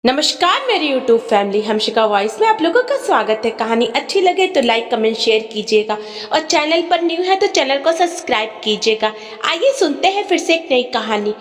नमस्कार मेरी YouTube family, हमशिका voice में आप लोगों का स्वागत है। कहानी अच्छी लगे तो लाइक कमेंट शेयर कीजिएगा और चैनल पर न्यू है तो चैनल को सब्सक्राइब कीजिएगा। आइए सुनते हैं फिर से एक नई कहानी।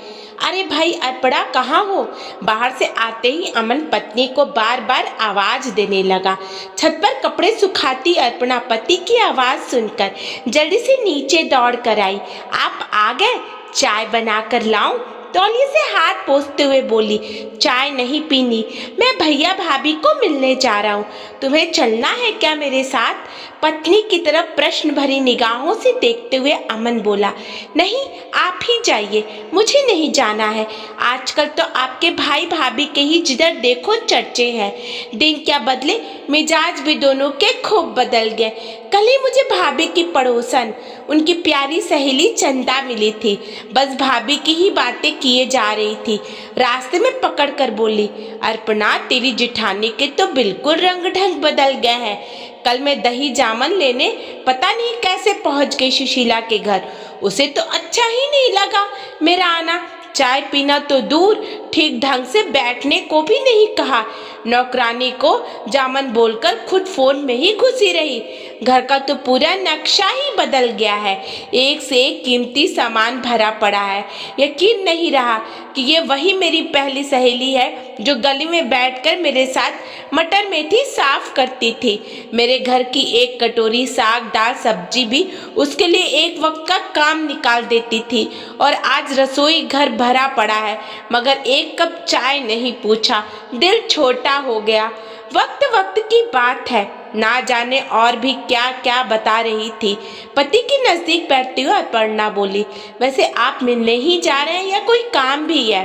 अरे भाई अर्पणा कहाँ हो? बाहर से आते ही अमन पत्नी को बार बार आवाज देने लगा। छत पर कपड़े सुखाती अर्पणा पति की आवाज सुनकर जल्दी से नीचे दौड़ कर आई। आप आ गए? चाय बनाकर लाऊं? तौलिए से हाथ पोंछते हुए बोली। चाय नहीं पीनी, मैं भैया भाभी को मिलने जा रहा हूँ। तुम्हें चलना है क्या मेरे साथ? पत्नी की तरफ प्रश्न भरी निगाहों से देखते हुए अमन बोला। नहीं, आप ही जाइए, मुझे नहीं जाना है। आजकल तो आपके भाई भाभी के ही जिधर देखो चर्चे हैं। दिन क्या बदले, मिजाज भी दोनों के खूब बदल गए। कल ही मुझे भाभी की पड़ोसन, उनकी प्यारी सहेली चंदा मिली थी। बस भाभी की ही बातें किए जा रही थी। रास्ते में पकड़ कर बोली, अर्पणा तेरी जिठानी के तो बिल्कुल रंग ढंग बदल गए हैं। कल मैं दही जामन लेने पता नहीं कैसे पहुंच गई सुशीला के घर। उसे तो अच्छा ही नहीं लगा मेरा आना। चाय पीना तो दूर, ठीक ढंग से बैठने को भी नहीं कहा। नौकरानी को जामन बोलकर खुद फोन में ही घुसी रही। घर का तो पूरा नक्शा ही बदल गया है। एक से एक कीमती सामान भरा पड़ा है। यकीन नहीं रहा कि ये वही मेरी पहली सहेली है जो गली में बैठकर मेरे साथ मटर मेथी साफ करती थी। मेरे घर की एक कटोरी साग दाल सब्जी भी उसके लिए एक वक्त का काम निकाल देती थी। और आज रसोई घर भरा पड़ा है मगर एक कप चाय नहीं पूछा। दिल छोटा हो गया। वक्त वक्त की बात है, ना जाने और भी क्या क्या बता रही थी। पति के नजदीक बैठती हुई अर्पणा बोली, वैसे आप मिलने ही जा रहे हैं या कोई काम भी है?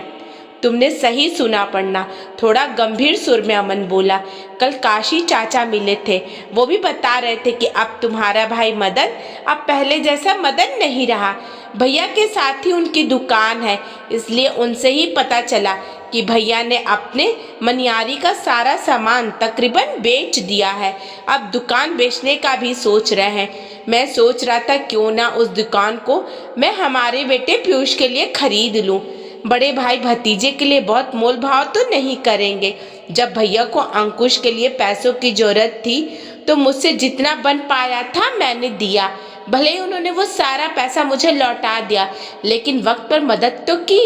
तुमने सही सुना पढ़ना, थोड़ा गंभीर सुर में अमन बोला। कल काशी चाचा मिले थे, वो भी बता रहे थे कि अब तुम्हारा भाई मदन अब पहले जैसा मदन नहीं रहा। भैया के साथ ही उनकी दुकान है, इसलिए उनसे ही पता चला कि भैया ने अपने मनियारी का सारा सामान तकरीबन बेच दिया है। अब दुकान बेचने का भी सोच रहे हैं। मैं सोच रहा था क्यों ना उस दुकान को मैं हमारे बेटे पीयूष के लिए खरीद लूं। बड़े भाई भतीजे के लिए बहुत मोल भाव तो नहीं करेंगे। जब भैया को अंकुश के लिए पैसों की जरूरत थी तो मुझसे जितना बन पाया था मैंने दिया। भले ही उन्होंने वो सारा पैसा मुझे लौटा दिया, लेकिन वक्त पर मदद तो की।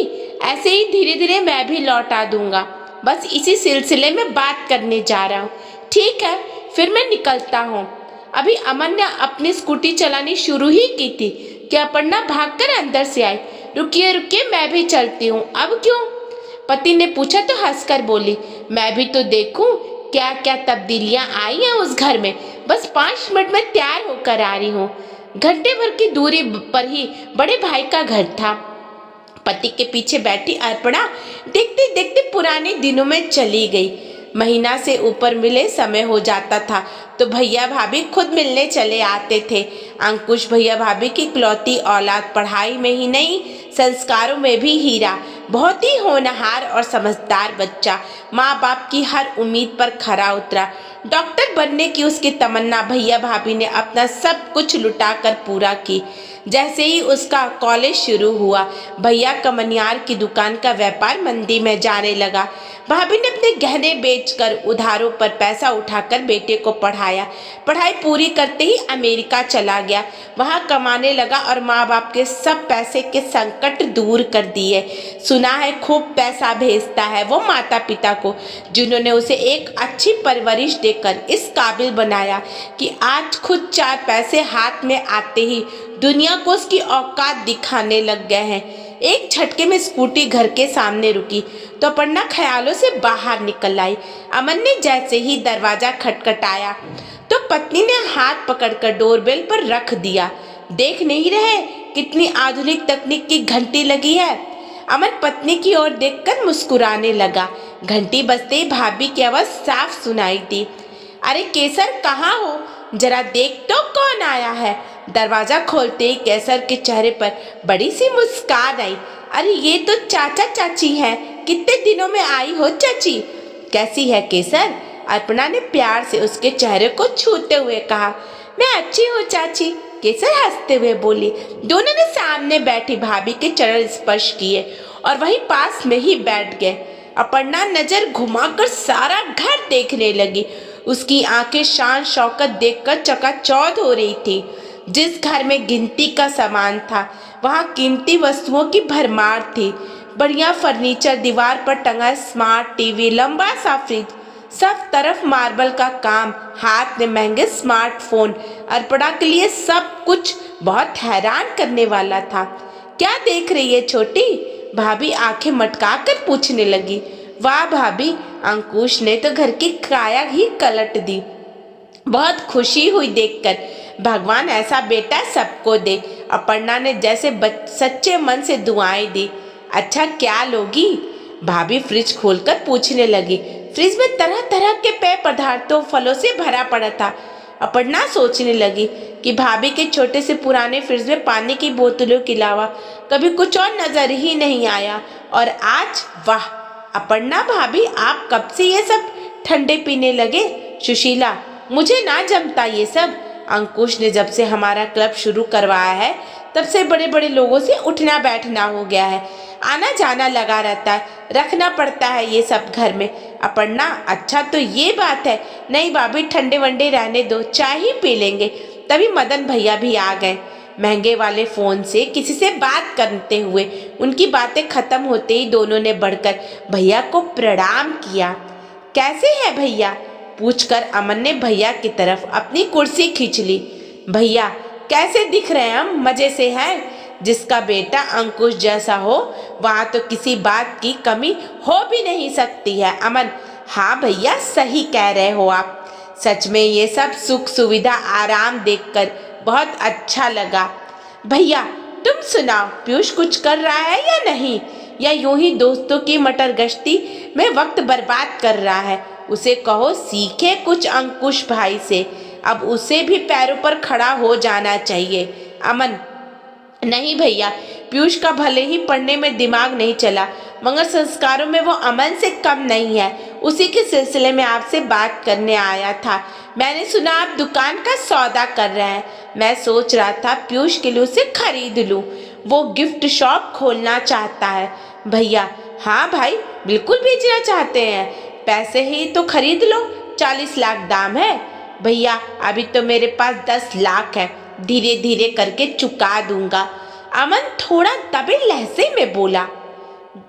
ऐसे ही धीरे धीरे मैं भी लौटा दूंगा। बस इसी सिलसिले में बात करने जा रहा हूँ। ठीक है, फिर मैं निकलता हूँ। अभी अमन ने अपनी स्कूटी चलानी शुरू ही की थी कि अपर्णा भागकर अंदर से आई। रुकिए रुकिए, मैं भी चलती हूँ। अब क्यों? पति ने पूछा तो हंसकर बोली, मैं भी तो देखूं क्या क्या तब्दीलियां आई हैं उस घर में। बस 5 मिनट में तैयार होकर आ रही हूँ। घंटे भर की दूरी पर ही बड़े भाई का घर था। पति के पीछे बैठी अर्पणा देखते देखते पुराने दिनों में चली गई। महीना से ऊपर मिले समय हो जाता था तो भैया भाभी खुद मिलने चले आते थे। अंकुश भैया भाभी की इकलौती औलाद, पढ़ाई में ही नहीं संस्कारों में भी हीरा। बहुत ही होनहार और समझदार बच्चा। माँ बाप की हर उम्मीद पर खरा उतरा। डॉक्टर बनने की उसकी तमन्ना भैया भाभी ने अपना सब कुछ लुटाकर पूरा की। जैसे ही उसका कॉलेज शुरू हुआ, भैया का मनियार की दुकान का व्यापार मंदी में जाने लगा। भाभी ने अपने गहने बेचकर उधारों पर पैसा उठाकर बेटे को पढ़ाया। पढ़ाई पूरी करते ही अमेरिका चला गया। वहां कमाने लगा और माँ बाप के सब पैसे के संकट दूर कर दिए। सुना है खूब पैसा भेजता है वो माता पिता को, जिन्होंने उसे एक अच्छी परवरिश देकर इस काबिल बनाया कि आज खुद 4 पैसे हाथ में आते ही दुनिया को उसकी औकात दिखाने लग गए हैं। एक झटके में स्कूटी घर के सामने रुकी तो अपर्णा ख्यालों से बाहर निकल आई। अमन ने जैसे ही दरवाजा खटखटाया तो पत्नी ने हाथ पकड़कर डोरबेल पर रख दिया। देख नहीं रहे कितनी आधुनिक तकनीक की घंटी लगी है? अमन पत्नी की ओर देखकर मुस्कुराने लगा। घंटी बजते ही भाभी की आवाज साफ सुनाई दी, अरे केसर कहाँ हो? जरा देख तो कौन आया है। दरवाजा खोलते ही केसर के चेहरे पर बड़ी सी मुस्कान आई। अरे ये तो चाचा चाची हैं। कितने दिनों में आई हो चाची? कैसी है केसर? अर्पणा ने प्यार से उसके चेहरे को छूते हुए कहा। मैं अच्छी हूँ चाची, केसर हंसते हुए बोली। दोनों ने सामने बैठी भाभी के चरण स्पर्श किए और वहीं पास में ही बैठ गए। अपर्णा नजर घुमाकर सारा घर देखने लगी। उसकी आंखें शान शौकत देखकर चकाचौंध हो रही थी। जिस घर में गिनती का सामान था वहां कीमती वस्तुओं की भरमार थी। बढ़िया फर्नीचर, दीवार पर टंगा स्मार्ट टीवी, लंबा सा फ्रिज, सब तरफ मार्बल का काम, हाथ में महंगे स्मार्टफोन। अर्पणा के लिए सब कुछ बहुत हैरान करने वाला था। क्या देख रही है छोटी? भाभी आंखें मटकाकर पूछने लगी। वाह भाभी, अंकुश ने तो घर की काया ही पलट दी। बहुत खुशी हुई देखकर। भगवान ऐसा बेटा सबको दे। अपर्णा ने जैसे सच्चे मन से दुआएं दी। अच्छा क्या लोगी? भाभी फ्रिज खोलकर पूछने लगी। फ्रिज में तरह तरह के पेय पदार्थों, फलों से भरा पड़ा था। अपर्णा सोचने लगी कि भाभी के छोटे से पुराने फ्रिज में पानी की बोतलों के अलावा कभी कुछ और नजर ही नहीं आया। और आज वाह अपर्णा भाभी, आप कब से ये सब ठंडे पीने लगे? सुशीला, मुझे ना जमता ये सब। अंकुश ने जब से हमारा क्लब शुरू करवाया है तब से बड़े बड़े लोगों से उठना बैठना हो गया है। आना जाना लगा रहता है, रखना पड़ता है ये सब घर में। अपर्णा, अच्छा तो ये बात है। नहीं भाभी, ठंडे वंडे रहने दो, चाय ही पी लेंगे। तभी मदन भैया भी आ गए। महंगे वाले फोन से किसी से बात करते हुए उनकी बातें खत्म होते ही दोनों ने बढ़कर भैया को प्रणाम किया। कैसे है भैया? पूछकर अमन ने भैया की तरफ अपनी कुर्सी खींच ली। भैया कैसे दिख रहे हैं हम? मजे से हैं। जिसका बेटा अंकुश जैसा हो वहां तो किसी बात की कमी हो भी नहीं सकती है। अमन, हाँ भैया, सही कह रहे हो आप। सच में ये सब सुख सुविधा आराम देखकर बहुत अच्छा लगा। भैया तुम सुनाओ, पीयूष कुछ कर रहा है या नहीं, या यूं ही दोस्तों की मटर गश्ती में वक्त बर्बाद कर रहा है? उसे कहो सीखे कुछ अंकुश भाई से। अब उसे भी पैरों पर खड़ा हो जाना चाहिए। अमन, नहीं भैया, पीयूष का भले ही पढ़ने में दिमाग नहीं चला मगर संस्कारों में वो अमन से कम नहीं है। उसी के सिलसिले में आपसे बात करने आया था। मैंने सुना आप दुकान का सौदा कर रहे हैं। मैं सोच रहा था पीयूष के लिए उसे खरीद लूं। वो गिफ्ट शॉप खोलना चाहता है। भैया, हाँ भाई, बिल्कुल बेचना चाहते हैं। पैसे ही तो खरीद लो, 40 लाख दाम है। भैया अभी तो मेरे पास 10 लाख है, धीरे धीरे करके चुका दूंगा। अमन थोड़ा दबे लहजे में बोला।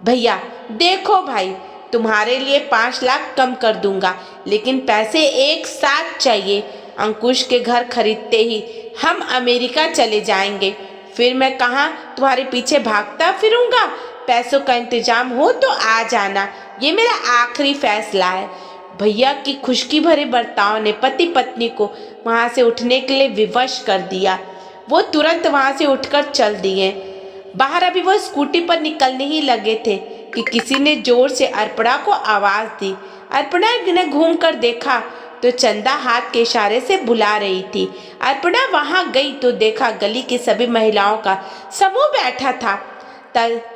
भैया देखो भाई, तुम्हारे लिए 5 लाख कम कर दूंगा, लेकिन पैसे एक साथ चाहिए। अंकुश के घर खरीदते ही हम अमेरिका चले जाएंगे। फिर मैं कहाँ तुम्हारे पीछे भागता फिरूंगा। पैसों का इंतजाम हो तो आ जाना, ये मेरा आखिरी फैसला है। भैया की खुशकी भरे बर्ताव ने पति पत्नी को वहां से उठने के लिए विवश कर दिया। वो तुरंत वहां से उठकर चल दिए। बाहर अभी वो स्कूटी पर निकलने ही लगे थे कि किसी ने जोर से अर्पणा को आवाज दी। अर्पणा ने घूम कर देखा तो चंदा हाथ के इशारे से बुला रही थी। अर्पणा वहां गई तो देखा गली की सभी महिलाओं का समूह बैठा था।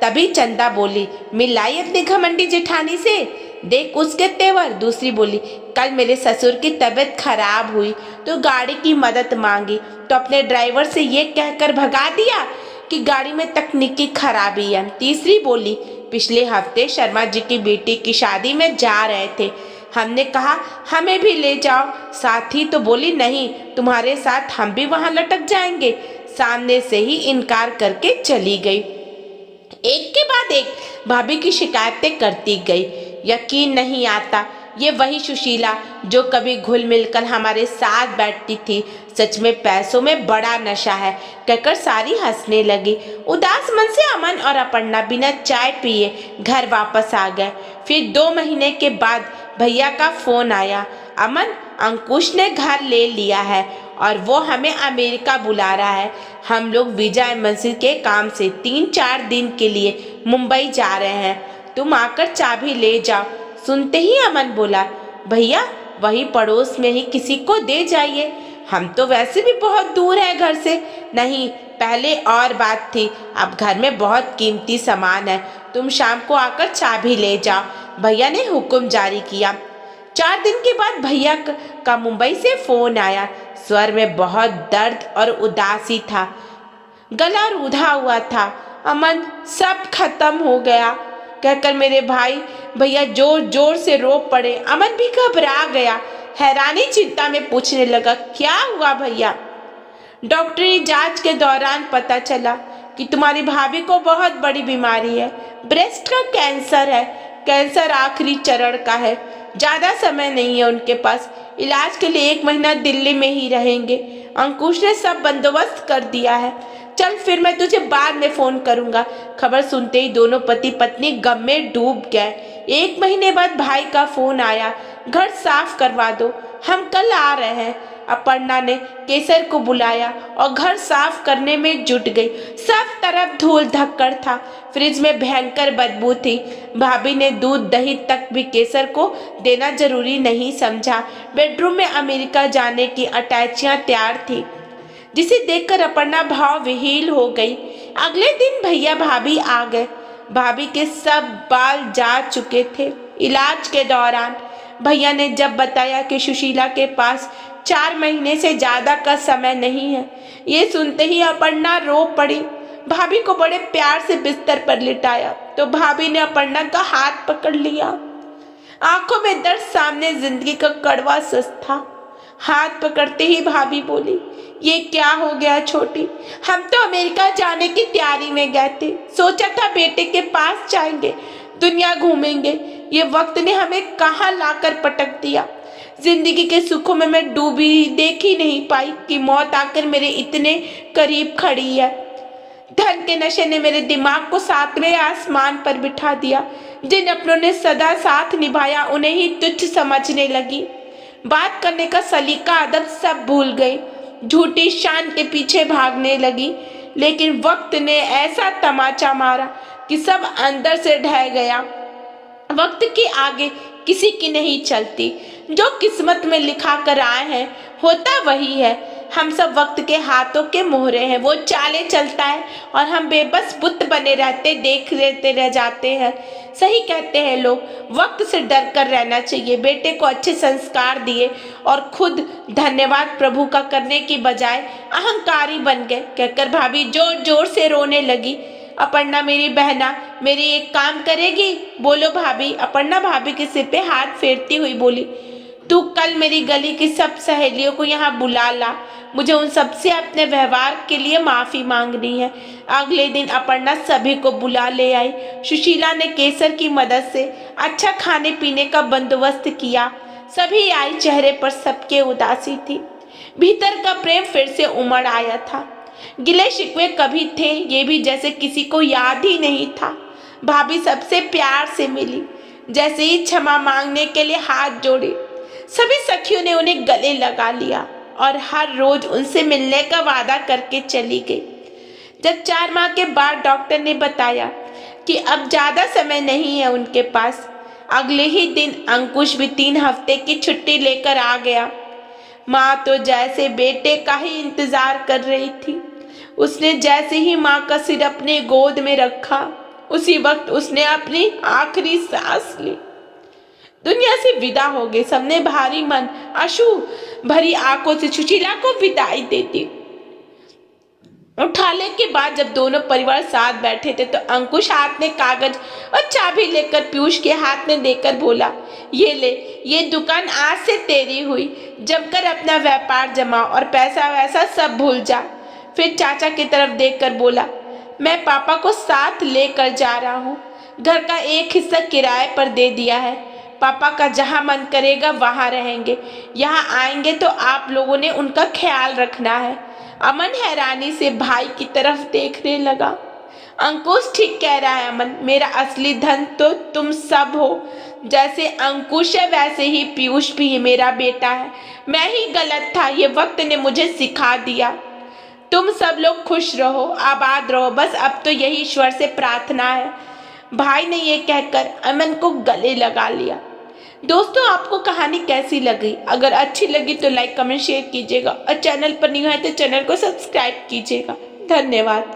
तभी चंदा बोली, मिलाई अपनी घमंडी जेठानी से, देख उसके तेवर। दूसरी बोली, कल मेरे ससुर की तबीयत खराब हुई तो गाड़ी की मदद मांगी तो अपने ड्राइवर से ये कहकर भगा दिया कि गाड़ी में तकनीकी खराबी है। तीसरी बोली, पिछले हफ्ते शर्मा जी की बेटी की शादी में जा रहे थे, हमने कहा हमें भी ले जाओ साथ ही, तो बोली नहीं, तुम्हारे साथ हम भी वहां लटक जाएंगे। सामने से ही इनकार करके चली गई। एक के बाद एक भाभी की शिकायतें करती गई। यकीन नहीं आता, ये वही सुशीला जो कभी घुल मिलकर हमारे साथ बैठती थी। सच में पैसों में बड़ा नशा है, कहकर सारी हंसने लगी। उदास मन से अमन और अपर्णा बिना चाय पिए घर वापस आ गए। फिर 2 महीने के बाद भैया का फोन आया। अमन, अंकुश ने घर ले लिया है और वो हमें अमेरिका बुला रहा है। हम लोग वीजा एम्बेसी के काम से 3-4 दिन के लिए मुंबई जा रहे हैं। तुम आकर चाबी ले जाओ। सुनते ही अमन बोला, भैया वही पड़ोस में ही किसी को दे जाइए, हम तो वैसे भी बहुत दूर है घर से। नहीं, पहले और बात थी, अब घर में बहुत कीमती सामान है, तुम शाम को आकर चाबी ले जाओ, भैया ने हुक्म जारी किया। 4 दिन के बाद भैया का मुंबई से फोन आया। स्वर में बहुत दर्द और उदासी था, गला रूधा हुआ था। अमन, सब खत्म हो गया। कहकर मेरे भाई भैया जोर जोर से रो पड़े। अमन भी घबरा गया, हैरानी चिंता में पूछने लगा, क्या हुआ भैया? डॉक्टरी जांच के दौरान पता चला कि तुम्हारी भाभी को बहुत बड़ी बीमारी है, ब्रेस्ट का कैंसर है। कैंसर आखिरी चरण का है, ज्यादा समय नहीं है उनके पास। इलाज के लिए 1 महीना दिल्ली में ही रहेंगे। अंकुश ने सब बंदोबस्त कर दिया है। चल फिर मैं तुझे बाद में फोन करूंगा। खबर सुनते ही दोनों पति पत्नी गम में डूब गए। 1 महीने बाद भाई का फोन आया, घर साफ करवा दो, हम कल आ रहे हैं। अपर्णा ने केसर को बुलाया और घर साफ करने में जुट गई। सब तरफ धूल धक्कड़ था, फ्रिज में भयंकर बदबू थी। भाभी ने दूध दही तक भी केसर को देना जरूरी नहीं समझा। बेडरूम में अमेरिका जाने की अटैचियां तैयार थी, जिसे देखकर अपर्णा भाव विहीन हो गई। अगले दिन भैया भाभी आ गए। भाभी के सब बाल जा चुके थे। इलाज के दौरान भैया ने जब बताया कि सुशीला के पास 4 महीने से ज्यादा का समय नहीं है, ये सुनते ही अपर्णा रो पड़ी। भाभी को बड़े प्यार से बिस्तर पर लिटाया तो भाभी ने अपर्णा का हाथ पकड़ लिया। आंखों में दर्द, सामने जिंदगी का कड़वा सच था। हाथ पकड़ते ही भाभी बोली, ये क्या हो गया छोटी? हम तो अमेरिका जाने की तैयारी में गए थे, सोचा था बेटे के पास जाएंगे, दुनिया घूमेंगे। ये वक्त ने हमें कहाँ लाकर पटक दिया। जिंदगी के सुखों में मैं डूबी, देख ही नहीं पाई कि मौत आकर मेरे इतने करीब खड़ी है। धन के नशे ने मेरे दिमाग को 7वें आसमान पर बिठा दिया। जिन अपनों ने सदा साथ निभाया उन्हें ही तुच्छ समझने लगी। बात करने का सलीका अदब सब भूल गई। झूठी शान के पीछे भागने लगी। लेकिन वक्त ने ऐसा तमाचा मारा कि सब अंदर से ढह गया। वक्त के आगे किसी की नहीं चलती। जो किस्मत में लिखा कर आए हैं होता वही है। हम सब वक्त के हाथों के मोहरे हैं। वो चाले चलता है और हम बेबस बुत बने रहते, देख लेते रह जाते हैं। सही कहते हैं लोग, वक्त से डर कर रहना चाहिए। बेटे को अच्छे संस्कार दिए और खुद धन्यवाद प्रभु का करने की बजाय अहंकारी बन गए, कहकर भाभी जोर जोर से रोने लगी। अपर्णा मेरी बहना, मेरी एक काम करेगी? बोलो भाभी। अपर्णा भाभी के सिर पे हाथ फेरती हुई बोली, तू कल मेरी गली की सब सहेलियों को यहाँ बुला ला। मुझे उन सबसे अपने व्यवहार के लिए माफी मांगनी है। अगले दिन अपर्णा सभी को बुला ले आई। सुशीला ने केसर की मदद से अच्छा खाने पीने का बंदोबस्त किया। सभी आई, चेहरे पर सबके उदासी थी। भीतर का प्रेम फिर से उमड़ आया था। गिले शिकवे कभी थे, ये भी जैसे किसी को याद ही नहीं था। भाभी सबसे प्यार से मिली, जैसे ही क्षमा मांगने के लिए हाथ जोड़े। सभी सखियों ने उन्हें गले लगा लिया और हर रोज उनसे मिलने का वादा करके चली गई। जब 4 माह के बाद डॉक्टर ने बताया कि अब ज्यादा समय नहीं है उनके पास, अगले ही दिन अंकुश भी 3 हफ्ते की छुट्टी लेकर आ गया। माँ तो जैसे बेटे का ही इंतजार कर रही थी। उसने जैसे ही माँ का सिर अपने गोद में रखा, उसी वक्त उसने अपनी आखिरी सांस ली। दुनिया से विदा हो गई। सबने भारी मन, आंसू भरी आंखों से सुशीला को विदाई देती। उठाने के बाद जब दोनों परिवार साथ बैठे थे तो अंकुश हाथ में कागज और चाबी लेकर पीयूष के हाथ में देकर बोला, ये ले, ये दुकान आज से तेरी हुई। जमकर अपना व्यापार जमा और पैसा वैसा सब भूल जा। फिर चाचा की तरफ देखकर बोला, मैं पापा को साथ लेकर जा रहा हूँ। घर का एक हिस्सा किराए पर दे दिया है। पापा का जहाँ मन करेगा वहाँ रहेंगे। यहाँ आएंगे तो आप लोगों ने उनका ख्याल रखना है। अमन हैरानी से भाई की तरफ देखने लगा। अंकुश ठीक कह रहा है अमन, मेरा असली धन तो तुम सब हो। जैसे अंकुश है वैसे ही पीयूष भी मेरा बेटा है। मैं ही गलत था, ये वक्त ने मुझे सिखा दिया। तुम सब लोग खुश रहो, आबाद रहो, बस अब तो यही ईश्वर से प्रार्थना है। भाई ने ये कहकर अमन को गले लगा लिया। दोस्तों, आपको कहानी कैसी लगी? अगर अच्छी लगी तो लाइक कमेंट शेयर कीजिएगा और चैनल पर न्यू है तो चैनल को सब्सक्राइब कीजिएगा। धन्यवाद।